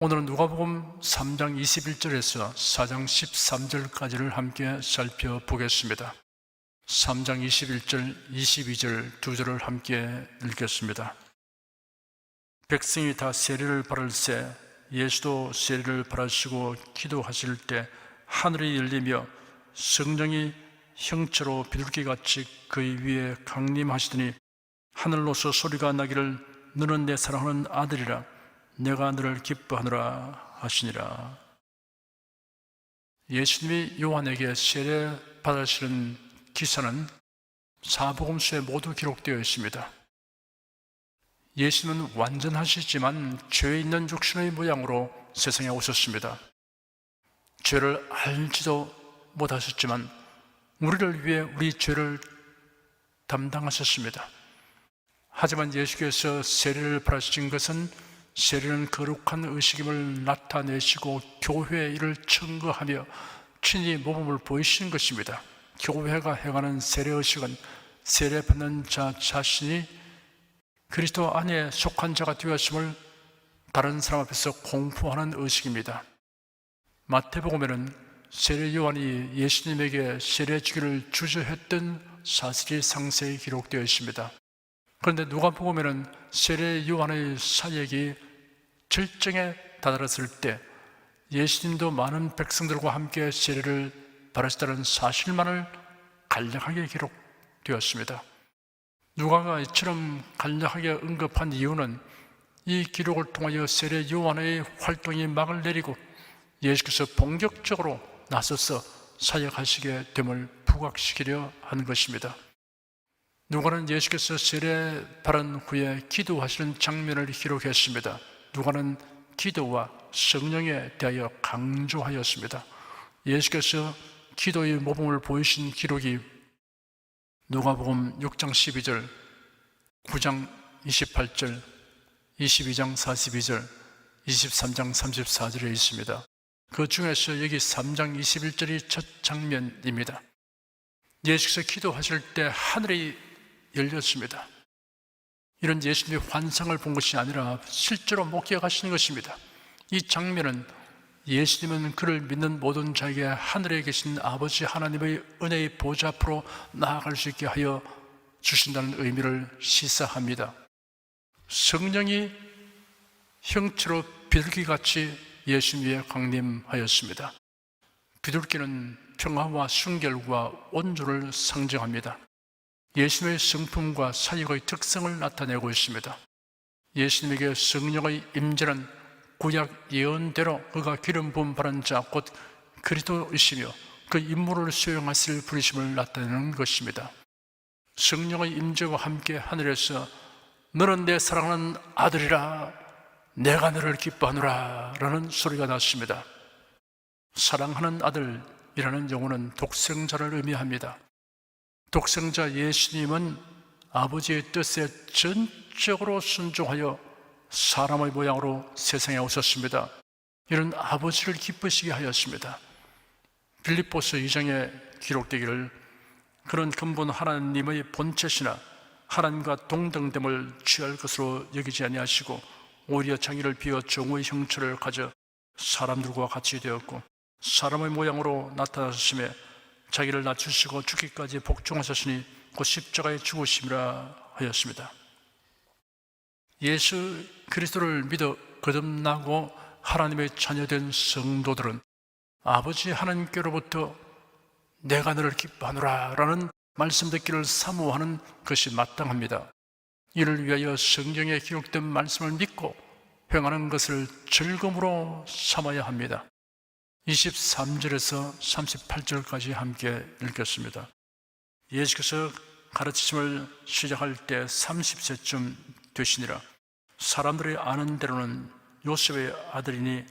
오늘은 누가복음 3장 21절에서 4장 13절까지를 함께 살펴보겠습니다. 3장 21절, 22절 두 절을 함께 읽겠습니다. 백성이 다 세례를 받을새 예수도 세례를 받으시고 기도하실 때 하늘이 열리며 성령이 형체로 비둘기같이 그의 위에 강림하시더니 하늘로서 소리가 나기를 너는 내 사랑하는 아들이라 내가 너를 기뻐하노라 하시니라. 예수님이 요한에게 세례 받으시는 기사는 사복음서에 모두 기록되어 있습니다. 예수님은 완전하시지만 죄 있는 육신의 모양으로 세상에 오셨습니다. 죄를 알지도 못하셨지만 우리를 위해 우리 죄를 담당하셨습니다. 하지만 예수께서 세례를 받으신 것은 세례는 거룩한 의식임을 나타내시고 교회의 일을 청구하며 친히 모범을 보이시는 것입니다. 교회가 행하는 세례 의식은 세례 받는 자 자신이 그리스도 안에 속한 자가 되었음을 다른 사람 앞에서 공포하는 의식입니다. 마태복음에는 세례 요한이 예수님에게 세례 주기를 주저했던 사실이 상세히 기록되어 있습니다. 그런데 누가복음에는 세례 요한의 사역이 절정에 다다랐을 때 예수님도 많은 백성들과 함께 세례를 받으셨다는 사실만을 간략하게 기록되었습니다. 누가가 이처럼 간략하게 언급한 이유는 이 기록을 통하여 세례 요한의 활동이 막을 내리고 예수께서 본격적으로 나서서 사역하시게 됨을 부각시키려 하는 것입니다. 누가는 예수께서 세례 받은 후에 기도하시는 장면을 기록했습니다. 누가는 기도와 성령에 대하여 강조하였습니다. 예수께서 기도의 모범을 보이신 기록이 누가복음 6장 12절, 9장 28절, 22장 42절, 23장 34절에 있습니다. 그 중에서 여기 3장 21절이 첫 장면입니다. 예수께서 기도하실 때 하늘이 열렸습니다. 이런 예수님의 환상을 본 것이 아니라 실제로 목격하시는 것입니다. 이 장면은 예수님은 그를 믿는 모든 자에게 하늘에 계신 아버지 하나님의 은혜의 보좌 앞으로 나아갈 수 있게 하여 주신다는 의미를 시사합니다. 성령이 형체로 비둘기같이 예수님 위에 강림하였습니다. 비둘기는 평화와 순결과 온조를 상징합니다. 예수님의 성품과 사역의 특성을 나타내고 있습니다. 예수님에게 성령의 임재는 구약 예언대로 그가 기름 부음 받은 자 곧 그리스도이시며 그 임무를 수행하실 분이심을 나타내는 것입니다. 성령의 임재와 함께 하늘에서 너는 내 사랑하는 아들이라 내가 너를 기뻐하노라 라는 소리가 났습니다. 사랑하는 아들이라는 용어는 독생자를 의미합니다. 독생자 예수님은 아버지의 뜻에 전적으로 순종하여 사람의 모양으로 세상에 오셨습니다. 이런 아버지를 기쁘시게 하였습니다. 빌립보서 2장에 기록되기를 그런 근본 하나님의 본체시나 하나님과 동등됨을 취할 것으로 여기지 아니하시고 오히려 자기를 비워 종의 형체를 가져 사람들과 같이 되었고 사람의 모양으로 나타나셨으며 자기를 낮추시고 죽기까지 복종하셨으니 곧 십자가에 죽으심이라 하였습니다. 예수 그리스도를 믿어 거듭나고 하나님의 자녀된 성도들은 아버지 하나님께로부터 내가 너를 기뻐하노라 라는 말씀 듣기를 사모하는 것이 마땅합니다. 이를 위하여 성경에 기록된 말씀을 믿고 행하는 것을 즐거움으로 삼아야 합니다. 23절에서 38절까지 함께 읽겠습니다. 예수께서 가르치심을 시작할 때 30세쯤 되시니라. 사람들이 아는 대로는 요셉의 아들이니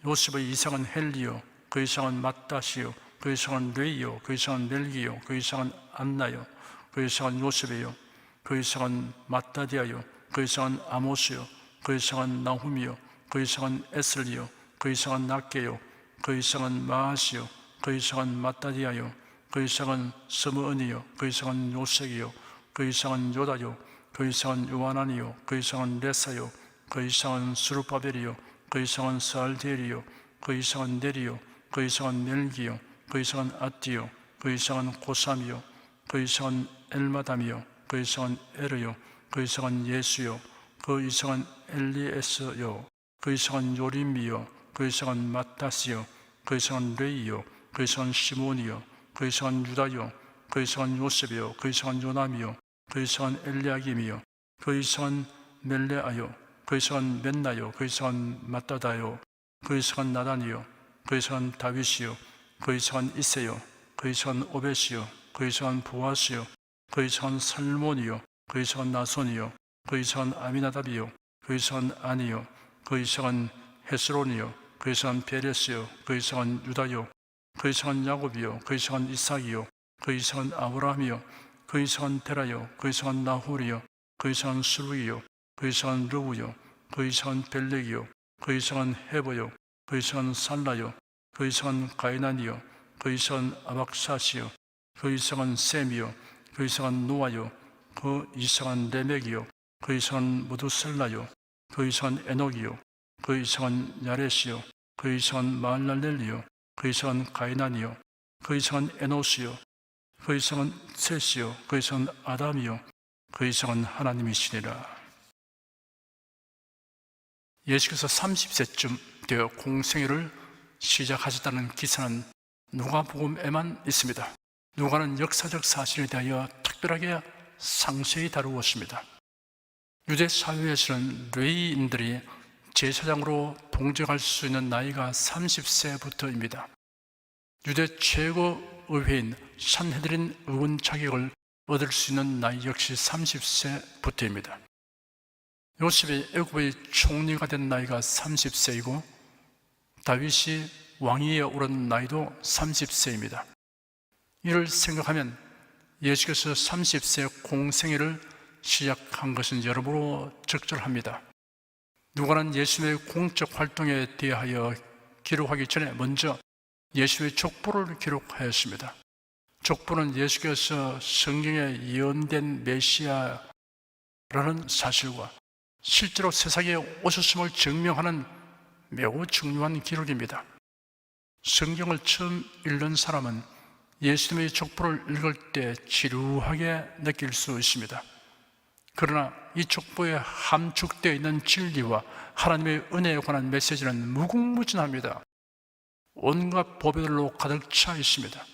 요셉의 이상은 헬리요 그 이상은 맏다시요 그 이상은 레이요 그 이상은 멜기요 그 이상은 안나요 그 이상은 요셉이요 그 이상은 마따디아요 그 이상은 아모스요 그 이상은 나훔이요 그 이상은 에슬리요 그 이상은 낫게요 그 이상은 마아시요 그 이상은 마따디아요 그 이상은 스므은이요 그 이상은 요색이요 그 이상은 요다요 그 이상은 요하나니요 그 이상은 레사요 그 이상은 스룹바벨이요 그 그 이상은 살디엘이요, 그 이상은 네리요, 그 이상은 멜기요, 그 이상은 아띠요, 그 이상은 고삼이요, 그 이상은 엘마담이요, 그 이상은 에르요, 그 이상은 예수요, 그 이상은 엘리에스요, 그 이상은 요림이요, 그 이상은 마따스요, 그 이상은 레이요, 그 이상은 시몬이요, 그 이상은 유다요, 그 이상은 요셉이요, 그 이상은 요남이요, 그 이상은 엘리야김이요, 그 이상은 멜레아요, 그 이상은 멘나요, 그 이상은 마따다요, 그 이상은 나단이요, 그 이상은 다윗이요, 그 이상은 이세요, 그 이상은 오벳이요, 그 이상은 보아스요, 그 이상은 살몬이요, 그 이상은 나손이요, 그 이상은 아미나답이요, 그 이상은 아니요, 그 이상은 헤스론이요, 그 이상은 베레스요, 그 이상은 유다요, 그 이상은 야곱이요, 그 이상은 이삭이요, 그 이상은 아브라함이요, 그 이상은 데라요, 그 이상은 나홀이요, 그 이상은 스루이요, 그 이상은 르우요, 그 이상은 벨렉이요, 그 이상은 헤버요, 그 이상은 살라요, 그 이상은 가이난이요, 그 이상은 아박사시요, 그 이상은 셈이요, 그 이상은 노아요, 그 이상은 레멕이요, 그 이상은 무두셀라요, 그 이상은 에녹이요, 그 이상은 야렛이요, 그 이상은 마할랄렐리요, 그 이상은 가이난이요, 그 이상은 에노스요, 그 이상은 셋이요, 그 이상은 아담이요, 그 이상은 하나님이시니라. 예수께서 30세쯤 되어 공생애를 시작하셨다는 기사는 누가복음에만 있습니다. 누가는 역사적 사실에 대하여 특별하게 상세히 다루었습니다. 유대 사회에서는 레위인들이 제사장으로 봉직할 수 있는 나이가 30세부터입니다. 유대 최고 의회인 산헤드린 의원 자격을 얻을 수 있는 나이 역시 30세부터입니다. 요셉이 애굽의 총리가 된 나이가 30세이고 다윗이 왕위에 오른 나이도 30세입니다. 이를 생각하면 예수께서 30세 공생애를 시작한 것은 여러모로 적절합니다. 누가는 예수님의 공적 활동에 대하여 기록하기 전에 먼저 예수의 족보를 기록하였습니다. 족보는 예수께서 성경에 예언된 메시아라는 사실과 실제로 세상에 오셨음을 증명하는 매우 중요한 기록입니다. 성경을 처음 읽는 사람은 예수님의 족보를 읽을 때 지루하게 느낄 수 있습니다. 그러나 이 족보에 함축되어 있는 진리와 하나님의 은혜에 관한 메시지는 무궁무진합니다. 온갖 보배들로 가득 차 있습니다.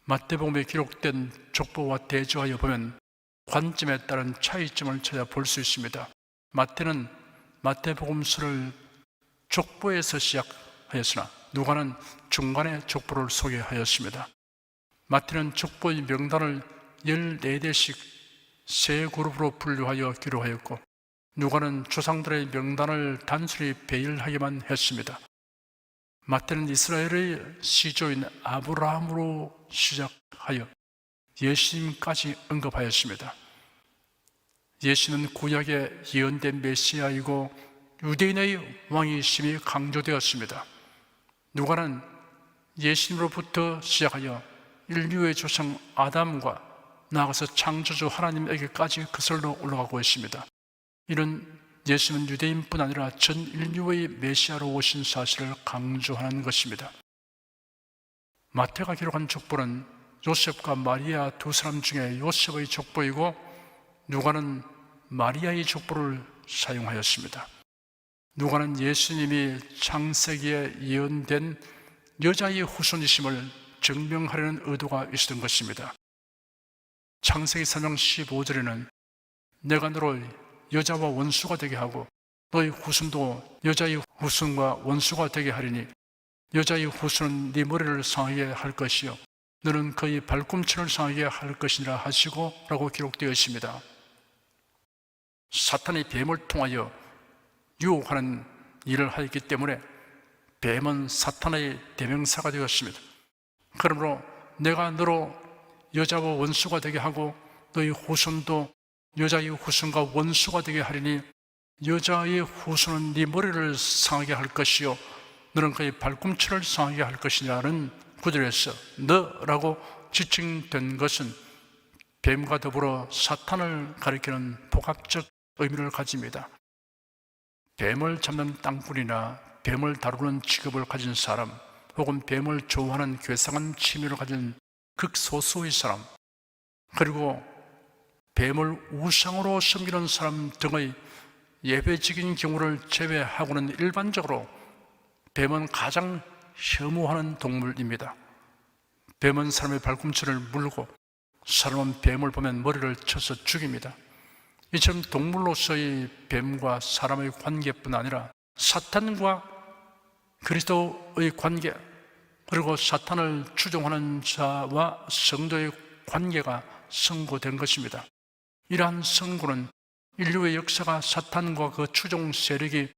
마태복음에 기록된 족보와 대조하여 보면 관점에 따른 차이점을 찾아볼 수 있습니다. 마태는 마태복음서를 족보에서 시작하였으나 누가는 중간에 족보를 소개하였습니다. 마태는 족보의 명단을 14대씩 세 그룹으로 분류하여 기록하였고 누가는 조상들의 명단을 단순히 배열하기만 했습니다. 마태는 이스라엘의 시조인 아브라함으로 시작하여 예수님까지 언급하였습니다. 예수는 구약에 예언된 메시아이고 유대인의 왕이심이 강조되었습니다. 누가는 예수님으로부터 시작하여 인류의 조상 아담과 나아가서 창조주 하나님에게까지 거슬러 올라가고 있습니다. 이는 예수는 유대인뿐 아니라 전 인류의 메시아로 오신 사실을 강조하는 것입니다. 마태가 기록한 족보는 요셉과 마리아 두 사람 중에 요셉의 족보이고 누가는 마리아의 족보를 사용하였습니다. 누가는 예수님이 창세기에 예언된 여자의 후손이심을 증명하려는 의도가 있었던 것입니다. 창세기 3장 15절에는 내가 너를 여자와 원수가 되게 하고 너의 후손도 여자의 후손과 원수가 되게 하리니 여자의 후손은 네 머리를 상하게 할 것이요 너는 그의 발꿈치를 상하게 할 것이니라 하시고 라고 기록되어 있습니다. 사탄이 뱀을 통하여 유혹하는 일을 하였기 때문에 뱀은 사탄의 대명사가 되었습니다. 그러므로 내가 너로 여자와 원수가 되게 하고 너의 후손도 여자의 후손과 원수가 되게 하리니 여자의 후손은 네 머리를 상하게 할 것이요 너는 그의 발꿈치를 상하게 할 것이냐는 구절에서 너라고 지칭된 것은 뱀과 더불어 사탄을 가리키는 복합적 의미를 가집니다. 뱀을 잡는 땅굴이나 뱀을 다루는 직업을 가진 사람, 혹은 뱀을 좋아하는 괴상한 취미를 가진 극소수의 사람, 그리고 뱀을 우상으로 섬기는 사람 등의 예외적인 경우를 제외하고는 일반적으로 뱀은 가장 혐오하는 동물입니다. 뱀은 사람의 발꿈치를 물고 사람은 뱀을 보면 머리를 쳐서 죽입니다. 이처럼 동물로서의 뱀과 사람의 관계뿐 아니라 사탄과 그리스도의 관계, 그리고 사탄을 추종하는 자와 성도의 관계가 선고된 것입니다. 이러한 선고는 인류의 역사가 사탄과 그 추종 세력이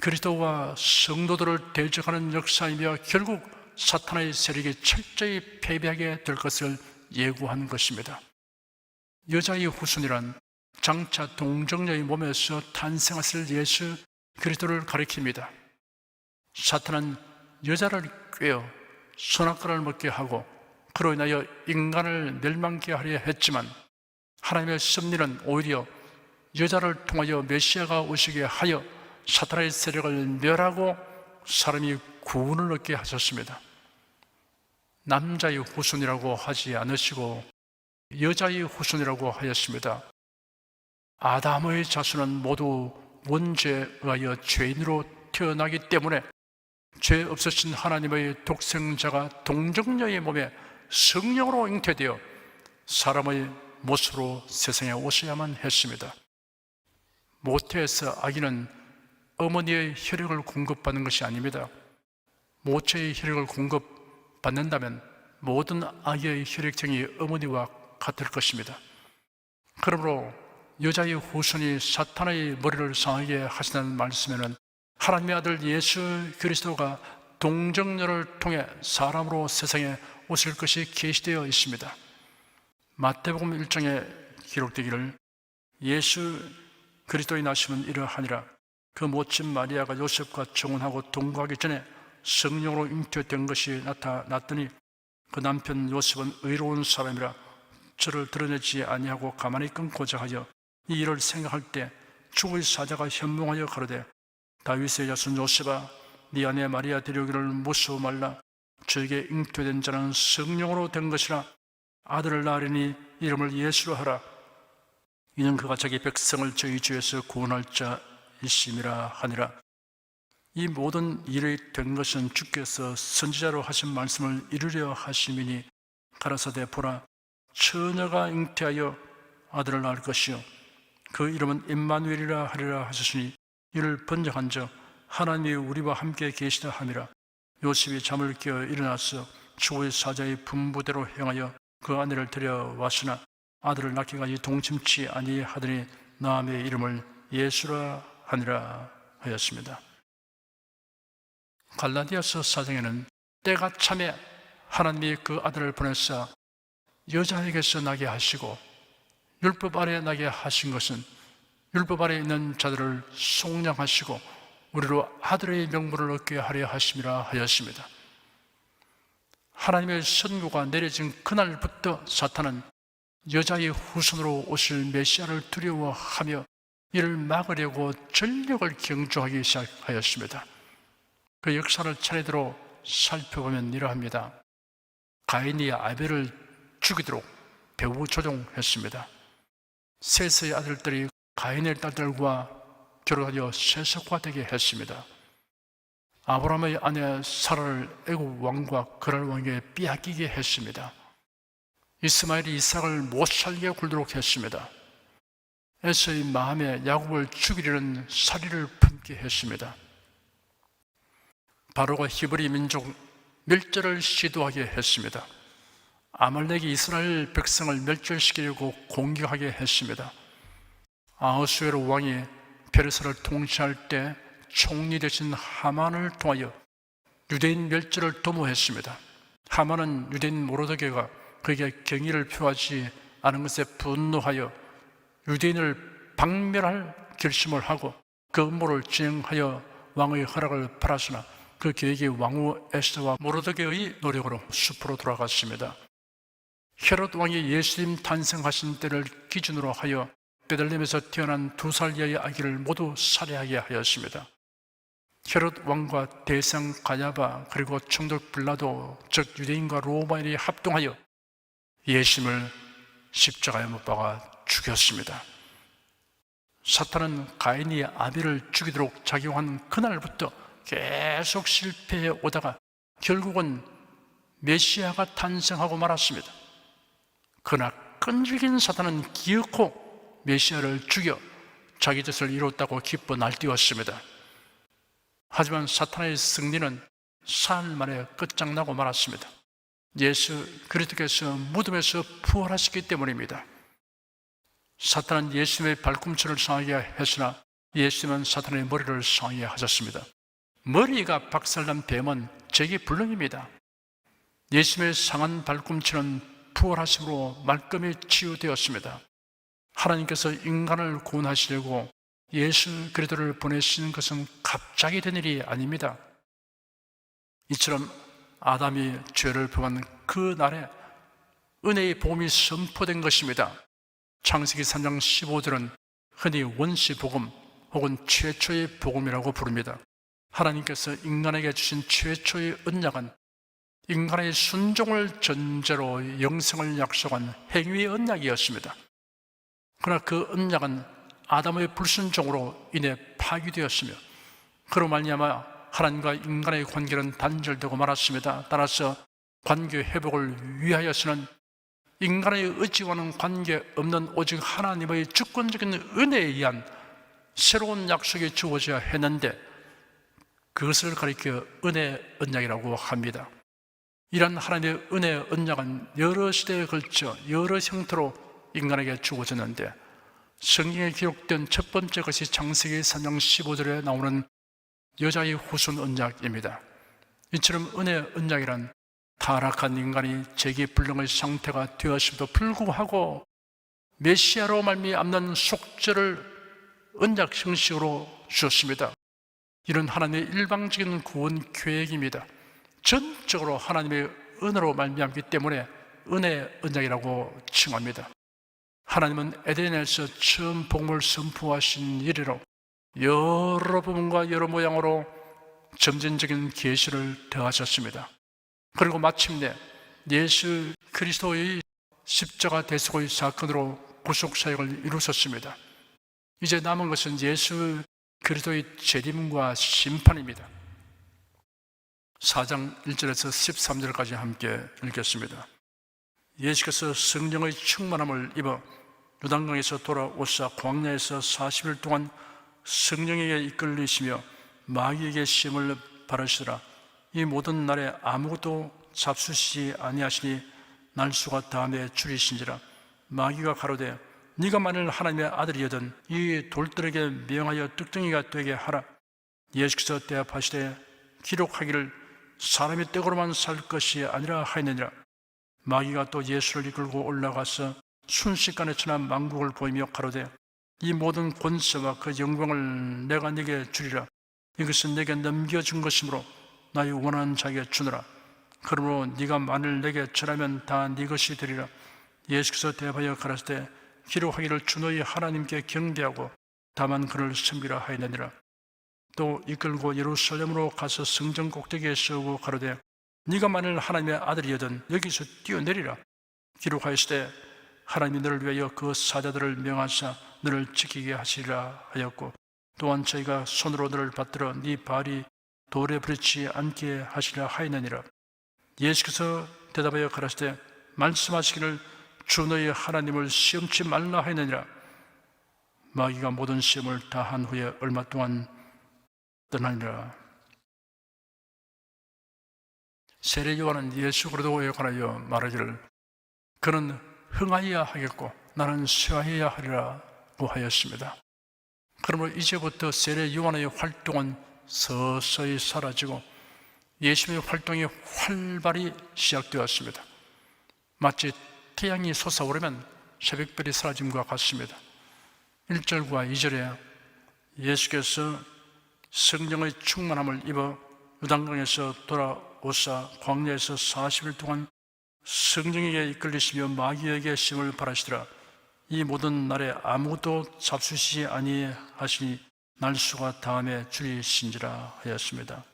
그리스도와 성도들을 대적하는 역사이며 결국 사탄의 세력이 철저히 패배하게 될 것을 예고한 것입니다. 여자의 후손이란 장차 동정녀의 몸에서 탄생하실 예수 그리스도를 가리킵니다. 사탄은 여자를 꿰어 선악과를 먹게 하고 그로 인하여 인간을 멸망케 하려 했지만, 하나님의 섭리는 오히려 여자를 통하여 메시아가 오시게 하여 사탄의 세력을 멸하고 사람이 구원을 얻게 하셨습니다. 남자의 후손이라고 하지 않으시고 여자의 후손이라고 하였습니다. 아담의 자손은 모두 원죄에 의하여 죄인으로 태어나기 때문에 죄 없으신 하나님의 독생자가 동정녀의 몸에 성령으로 잉태되어 사람의 모습으로 세상에 오셔야만 했습니다. 모태에서 아기는 어머니의 혈액을 공급받는 것이 아닙니다. 모체의 혈액을 공급받는다면 모든 아기의 혈액형이 어머니와 같을 것입니다. 그러므로 여자의 후손이 사탄의 머리를 상하게 하시는 말씀에는 하나님의 아들 예수 그리스도가 동정녀를 통해 사람으로 세상에 오실 것이 계시되어 있습니다. 마태복음 1장에 기록되기를 예수 그리스도의 나심은 이러하니라. 그 모친 마리아가 요셉과 정혼하고 동거하기 전에 성령으로 잉태된 것이 나타났더니 그 남편 요셉은 의로운 사람이라 저를 드러내지 아니하고 가만히 끊고자 하여 이 일을 생각할 때 주의 사자가 현몽하여 가로되 다윗의 자손 요셉아 네 아내 마리아 데려오기를 무서워 말라. 저에게 잉태된 자는 성령으로 된 것이라. 아들을 낳으리니 이름을 예수로 하라. 이는 그가 자기 백성을 저희 죄에서 구원할 자이심이라 하니라. 이 모든 일이 된 것은 주께서 선지자로 하신 말씀을 이루려 하심이니 가라사대 보라 처녀가 잉태하여 아들을 낳을 것이요 그 이름은 임마누엘이라 하리라 하셨으니 이를 번역한즉 하나님이 우리와 함께 계시다 함이라. 요셉이 잠을 깨어 일어나서 주의 사자의 분부대로 행하여 그 아내를 데려왔으나 아들을 낳기까지 동침치 아니하더니 나음의 이름을 예수라 하니라 하였습니다. 갈라디아서 4장에는 때가 참에 하나님이 그 아들을 보내사 여자에게서 나게 하시고 율법 아래 나게 하신 것은 율법 아래 있는 자들을 속량하시고 우리로 아들의 명분을 얻게 하려 하심이라 하였습니다. 하나님의 선고가 내려진 그날부터 사탄은 여자의 후손으로 오실 메시아를 두려워하며 이를 막으려고 전력을 경주하기 시작하였습니다. 그 역사를 차례대로 살펴보면 이러합니다. 가인이 아벨을 죽이도록 배후 조종했습니다. 셋의 아들들이 가인의 딸들과 결혼하여 세속화되게 했습니다. 아브라함의 아내 사라를 애굽 왕과 그랄 왕에게 빼앗기게 했습니다. 이스마엘이 이삭을 못살게 굴도록 했습니다. 에서의 마음에 야곱을 죽이려는 살의를 품게 했습니다. 바로가 히브리 민족 멸절을 시도하게 했습니다. 아말렉이 이스라엘 백성을 멸절시키려고 공격하게 했습니다. 아하수에로 왕이 페르시아를 통치할 때 총리 되신 하만을 통하여 유대인 멸절을 도모했습니다. 하만은 유대인 모르드게가 그에게 경의를 표하지 않은 것에 분노하여 유대인을 박멸할 결심을 하고 그 음모를 진행하여 왕의 허락을 받았으나 그 계획이 왕후 에스더와 모르드게의 노력으로 숲으로 돌아갔습니다. 헤롯 왕이 예수님 탄생하신 때를 기준으로 하여 베들레헴에서 태어난 2살여의 아기를 모두 살해하게 하였습니다. 헤롯 왕과 대상 가야바 그리고 총독 빌라도 즉 유대인과 로마인이 합동하여 예수님을 십자가에 못 박아 죽였습니다. 사탄은 가인이 아벨을 죽이도록 작용한 그날부터 계속 실패해 오다가 결국은 메시아가 탄생하고 말았습니다. 그러나 끈질긴 사탄은 기어코 메시아를 죽여 자기 뜻을 이뤘다고 기뻐 날뛰었습니다. 하지만 사탄의 승리는 사흘 만에 끝장나고 말았습니다. 예수 그리스도께서 무덤에서 부활하셨기 때문입니다. 사탄은 예수님의 발꿈치를 상하게 했으나 예수님은 사탄의 머리를 상하게 하셨습니다. 머리가 박살난 뱀은 제게 불능입니다. 예수님의 상한 발꿈치는 부활하심으로 말끔히 치유되었습니다. 하나님께서 인간을 구원하시려고 예수 그리스도를 보내시는 것은 갑자기 된 일이 아닙니다. 이처럼 아담이 죄를 범한 그 날에 은혜의 복음이 선포된 것입니다. 창세기 3장 15절은 흔히 원시복음 혹은 최초의 복음이라고 부릅니다. 하나님께서 인간에게 주신 최초의 언약은 인간의 순종을 전제로 영생을 약속한 행위의 언약이었습니다. 그러나 그 언약은 아담의 불순종으로 인해 파기되었으며 그로 말미암아 하나님과 인간의 관계는 단절되고 말았습니다. 따라서 관계 회복을 위하여서는 인간의 의지와는 관계없는 오직 하나님의 주권적인 은혜에 의한 새로운 약속이 주어져야 했는데 그것을 가리켜 은혜 언약이라고 합니다. 이런 하나님의 은혜 언약은 여러 시대에 걸쳐 여러 형태로 인간에게 주어졌는데 성경에 기록된 첫 번째 것이 창세기 3장 15절에 나오는 여자의 후손 언약입니다. 이처럼 은혜 언약이란 타락한 인간이 재기불능의 상태가 되었음에도 불구하고 메시아로 말미암는 속죄를 언약 형식으로 주었습니다. 이런 하나님의 일방적인 구원 계획입니다. 전적으로 하나님의 은혜로 말미암기 때문에 은혜 언약이라고 칭합니다. 하나님은 에덴에서 처음 복음을 선포하신 이래로 여러 부분과 여러 모양으로 점진적인 계시를 더하셨습니다. 그리고 마침내 예수 그리스도의 십자가 대속의 사건으로 구속사역을 이루셨습니다. 이제 남은 것은 예수 그리스도의 재림과 심판입니다. 4장 1절에서 13절까지 함께 읽겠습니다. 예수께서 성령의 충만함을 입어 요단강에서 돌아오사 광야에서 40일 동안 성령에게 이끌리시며 마귀에게 시험을 받으시더라. 이 모든 날에 아무것도 잡수시지 아니하시니 날수가 다음에 줄이신지라. 마귀가 가로되 네가 만일 하나님의 아들이거든 이 돌들에게 명하여 떡덩이가 되게 하라. 예수께서 대답하시되 기록하기를 사람이 떡으로만 살 것이 아니라 하였느니라. 마귀가 또 예수를 이끌고 올라가서 순식간에 천한 만국을 보이며 가로되 이 모든 권세와 그 영광을 내가 네게 주리라. 이것은 내게 넘겨준 것이므로 나의 원하는 자에게 주노라. 그러므로 네가 만일 내게 절하면 다 네 것이 되리라. 예수께서 대답하여 가라사대 기록하기를 주 너희 하나님께 경배하고 다만 그를 섬기라 하였느니라. 또 이끌고 예루살렘으로 가서 성전 꼭대기에 세우고 가로되 네가 만일 하나님의 아들이거든 여기서 뛰어내리라. 기록하였으되 하나님이 너를 위하여 그 사자들을 명하사 너를 지키게 하시리라 하였고 또한 저희가 손으로 너를 받들어 네 발이 돌에 부딪히지 않게 하시리라 하였느니라. 예수께서 대답하여 가라사대 말씀하시기를 주 너희 하나님을 시험치 말라 하였느니라. 마귀가 모든 시험을 다 한 후에 얼마 동안 떠나니라. 세례 요한은 예수 그리스도에 관하여 말하기를 그는 흥하여야 하겠고 나는 쇠하여야 하리라고 하였습니다. 그러므로 이제부터 세례 요한의 활동은 서서히 사라지고 예수님의 활동이 활발히 시작되었습니다. 마치 태양이 솟아오르면 새벽별이 사라짐과 같습니다. 1절과 2절에 예수께서 성령의 충만함을 입어 요단강에서 돌아오사 광야에서 40일 동안 성령에게 이끌리시며 마귀에게 시험을 받으시더라. 이 모든 날에 아무도 잡수시지 아니하시니 날수가 다음에 줄이신지라 하였습니다.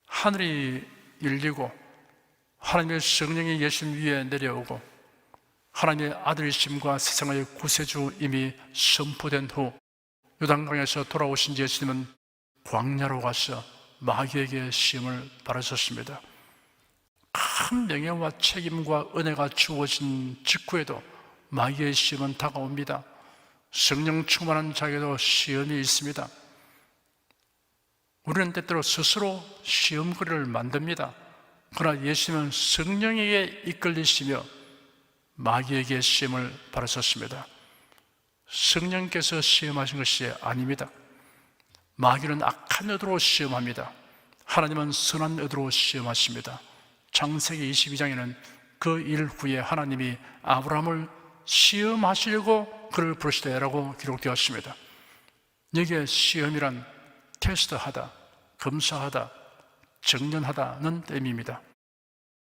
하늘이 열리고 하나님의 성령이 예수님 위에 내려오고 하나님의 아들이심과 세상의 구세주 이미 선포된 후 요단강에서 돌아오신 예수님은 광야로 가서 마귀에게 시험을 받으셨습니다. 큰 명예와 책임과 은혜가 주어진 직후에도 마귀의 시험은 다가옵니다. 성령 충만한 자에게도 시험이 있습니다. 우리는 때때로 스스로 시험거리를 만듭니다. 그러나 예수님은 성령에게 이끌리시며 마귀에게 시험을 받으셨습니다. 성령께서 시험하신 것이 아닙니다. 마귀는 악한 의도로 시험합니다. 하나님은 선한 의도로 시험하십니다. 창세기 22장에는 그 일 후에 하나님이 아브라함을 시험하시려고 그를 부르시되라고 기록되었습니다. 여기에 시험이란 테스트하다, 검사하다, 정련하다는 의미입니다.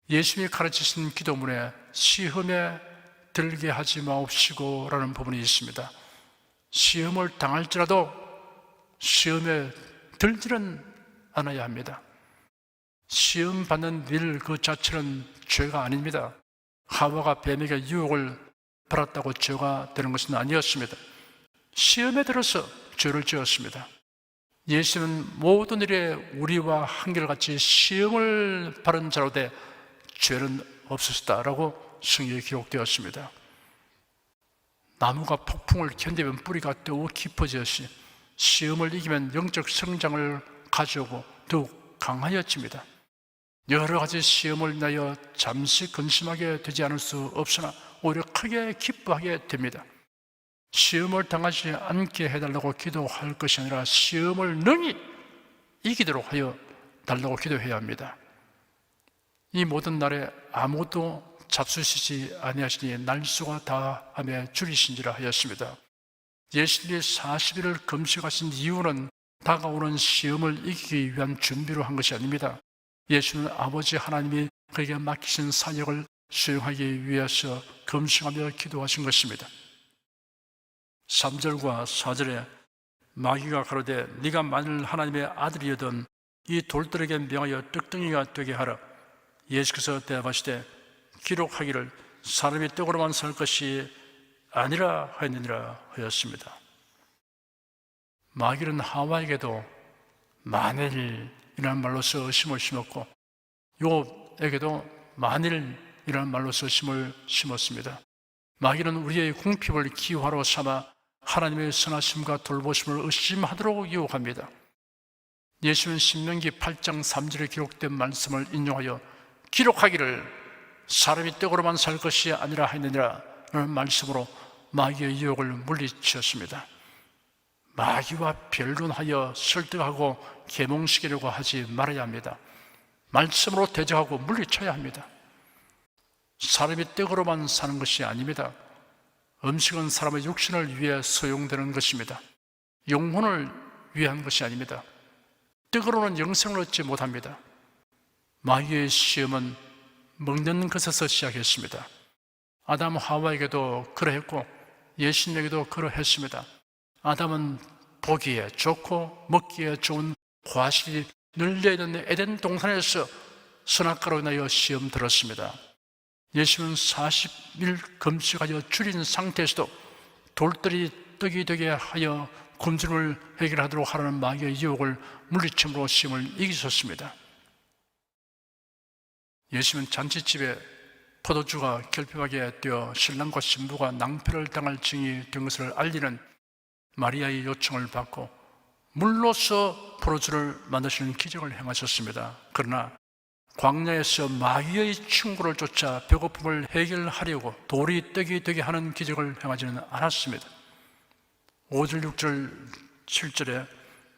예수님이 가르치신 기도문에 시험에 들게 하지 마옵시고 라는 부분이 있습니다. 시험을 당할지라도 시험에 들지는 않아야 합니다. 시험 받는 일 그 자체는 죄가 아닙니다. 하와가 뱀에게 유혹을 받았다고 죄가 되는 것은 아니었습니다. 시험에 들어서 죄를 지었습니다. 예수는 모든 일에 우리와 한결같이 시험을 받은 자로 돼 죄는 없으시다라고 성경에 기록되었습니다. 나무가 폭풍을 견디면 뿌리가 더욱 깊어지듯이 시험을 이기면 영적 성장을 가져오고 더욱 강하여집니다. 여러 가지 시험을 인하여 잠시 근심하게 되지 않을 수 없으나 오히려 크게 기뻐하게 됩니다. 시험을 당하지 않게 해달라고 기도할 것이 아니라 시험을 능히 이기도록 하여 달라고 기도해야 합니다. 이 모든 날에 아무도 잡수시지 아니하시니 날수가 다함에 줄이신지라 하였습니다. 예수님이 40일을 금식하신 이유는 다가오는 시험을 이기기 위한 준비로 한 것이 아닙니다. 예수는 아버지 하나님이 그에게 맡기신 사역을 수행하기 위해서 금식하며 기도하신 것입니다. 3절과 4절에 마귀가 가로되 네가 만일 하나님의 아들이거든 이 돌들에게 명하여 떡덩이가 되게 하라. 예수께서 대답하시되 기록하기를 사람이 떡으로만 살 것이 아니라 하였느니라 하였습니다. 마귀는 하와에게도 만일이라는 말로서 의심을 심었고 욥에게도 만일이라는 말로서 의심을 심었습니다. 마귀는 우리의 궁핍을 기화로 삼아 하나님의 선하심과 돌보심을 의심하도록 유혹합니다. 예수는 신명기 8장 3절에 기록된 말씀을 인용하여 기록하기를 사람이 떡으로만 살 것이 아니라 하느니라 라는 말씀으로 마귀의 유혹을 물리치었습니다. 마귀와 변론하여 설득하고 계몽시키려고 하지 말아야 합니다. 말씀으로 대적하고 물리쳐야 합니다. 사람이 떡으로만 사는 것이 아닙니다. 음식은 사람의 육신을 위해 사용되는 것입니다. 영혼을 위한 것이 아닙니다. 떡으로는 영생을 얻지 못합니다. 마귀의 시험은 먹는 것에서 시작했습니다. 아담 하와에게도 그러했고 예수님에게도 그러했습니다. 아담은 보기에 좋고 먹기에 좋은 과실이 널려있는 에덴 동산에서 선악과로 인하여 시험 들었습니다. 예수는 40일 금식하여 줄인 상태에서도 돌들이 떡이 되게 하여 굶주림을 해결하도록 하라는 마귀의 유혹을 물리침으로 시험을 이기셨습니다. 예수는 잔치집에 포도주가 결핍하게 되어 신랑과 신부가 낭패를 당할 징이 된 것을 알리는 마리아의 요청을 받고 물로서 포도주를 만드시는 기적을 행하셨습니다. 그러나 광야에서 마귀의 친구를 쫓아 배고픔을 해결하려고 돌이 떡이 되게 하는 기적을 행하지는 않았습니다. 5절, 6절, 7절에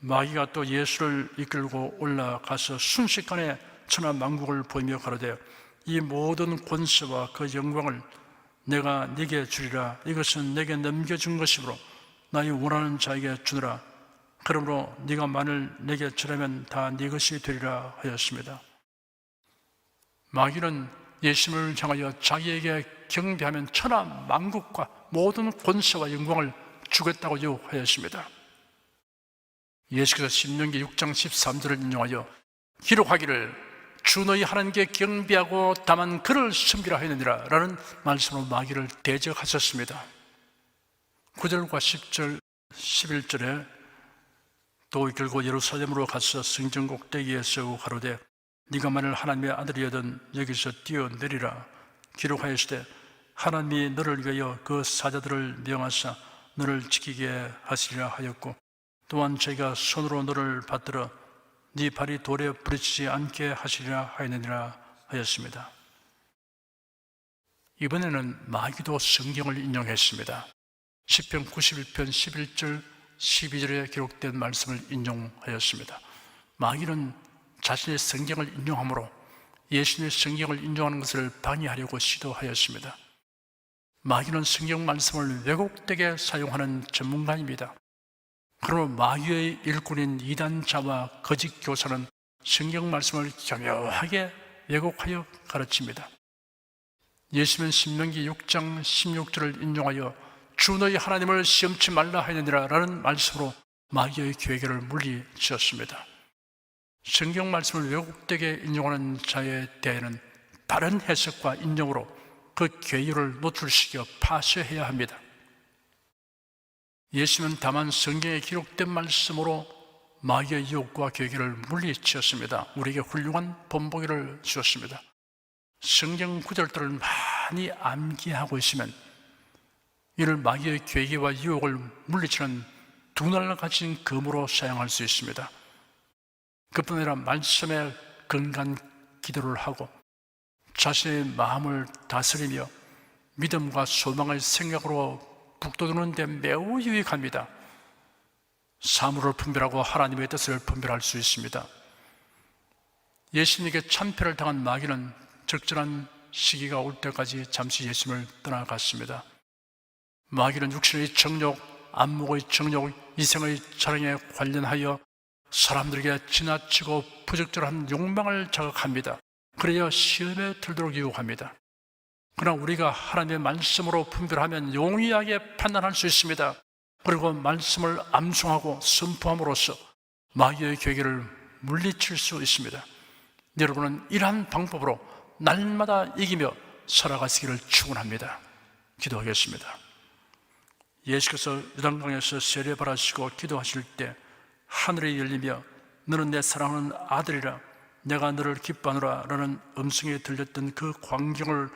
마귀가 또 예수를 이끌고 올라가서 순식간에 천하만국을 보이며 가로되 이 모든 권세와 그 영광을 내가 네게 주리라. 이것은 내게 넘겨준 것이므로 나의 원하는 자에게 주느라. 그러므로 네가 만일 내게 주라면 다 네 것이 되리라 하였습니다. 마귀는 예수님을 향하여 자기에게 경배하면 천하만국과 모든 권세와 영광을 주겠다고 요구하였습니다. 예수께서 신명기 6장 13절을 인용하여 기록하기를 주 너희 하나님께 경배하고 다만 그를 섬기라 하였느니라 라는 말씀으로 마귀를 대적하셨습니다. 9절과 10절, 11절에 또 이끌고 예루살렘으로 가서 성전 꼭대기에 세우고 가로되 네가 만일 하나님의 아들이여든 여기서 뛰어내리라 기록하였으되 하나님이 너를 위하여 그 사자들을 명하사 너를 지키게 하시리라 하였고 또한 저희가 손으로 너를 받들어 네 발이 돌에 부딪히지 않게 하시리라 하였느니라 하였습니다. 이번에는 마귀도 성경을 인용했습니다. 시편 91편 11절 12절에 기록된 말씀을 인용하였습니다. 마귀는 자신의 성경을 인용함으로 예수님의 성경을 인용하는 것을 방해하려고 시도하였습니다. 마귀는 성경 말씀을 왜곡되게 사용하는 전문가입니다. 그러나 마귀의 일꾼인 이단자와 거짓 교사는 성경 말씀을 교묘하게 왜곡하여 가르칩니다. 예수님은 신명기 6장 16절을 인용하여 주 너희 하나님을 시험치 말라 하였느니라 라는 말씀으로 마귀의 괴계를 물리치었습니다. 성경 말씀을 왜곡되게 인용하는 자에 대해서는 바른 해석과 인용으로 그 괴유를 노출시켜 파쇄해야 합니다. 예수님은 다만 성경에 기록된 말씀으로 마귀의 유혹과 괴계를 물리치었습니다. 우리에게 훌륭한 본보기를 주었습니다. 성경 구절들을 많이 암기하고 있으면 이를 마귀의 괴계와 유혹을 물리치는 두 날을 가진 검으로 사용할 수 있습니다. 그뿐 아니라 말씀에 건강한 기도를 하고 자신의 마음을 다스리며 믿음과 소망의 생각으로 북돋우는 데 매우 유익합니다. 사물을 분별하고 하나님의 뜻을 분별할 수 있습니다. 예수님에게 참패를 당한 마귀는 적절한 시기가 올 때까지 잠시 예수님을 떠나갔습니다. 마귀는 육신의 정욕, 안목의 정욕, 이생의 자랑에 관련하여 사람들에게 지나치고 부적절한 욕망을 자극합니다. 그래야 시험에 들도록 유혹합니다. 그러나 우리가 하나님의 말씀으로 분별하면 용이하게 판단할 수 있습니다. 그리고 말씀을 암송하고 선포함으로써 마귀의 괴계를 물리칠 수 있습니다. 여러분은 이러한 방법으로 날마다 이기며 살아가시기를 축원합니다. 기도하겠습니다. 예수께서 요단강에서 세례받으시고 기도하실 때 하늘이 열리며 너는 내 사랑하는 아들이라 내가 너를 기뻐하노라 라는 음성이 들렸던 그 광경을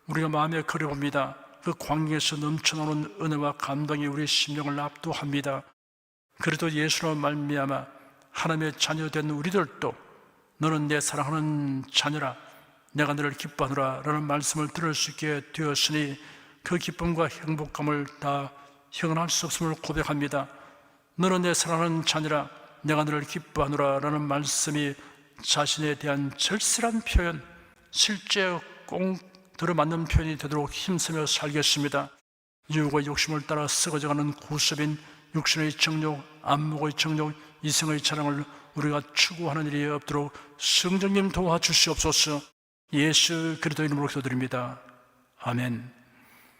우리가 마음에 그려봅니다. 그 광경에서 넘쳐나오는 은혜와 감동이 우리 심령을 압도합니다. 그래도 예수로 말미암아 하나님의 자녀된 우리들도 너는 내 사랑하는 자녀라 내가 너를 기뻐하노라 라는 말씀을 들을 수 있게 되었으니 그 기쁨과 행복감을 다 형언할 수 없음을 고백합니다. 너는 내 사랑하는 자녀라 내가 너를 기뻐하노라 라는 말씀이 자신에 대한 절실한 표현, 실제 꼭 들어맞는 표현이 되도록 힘쓰며 살겠습니다. 유혹의 욕심을 따라 썩어져가는 구습인 육신의 정욕, 안목의 정욕, 이성의 자랑을 우리가 추구하는 일이 없도록 성령님 도와주시옵소서. 예수 그리스도 이름으로 기도드립니다. 아멘.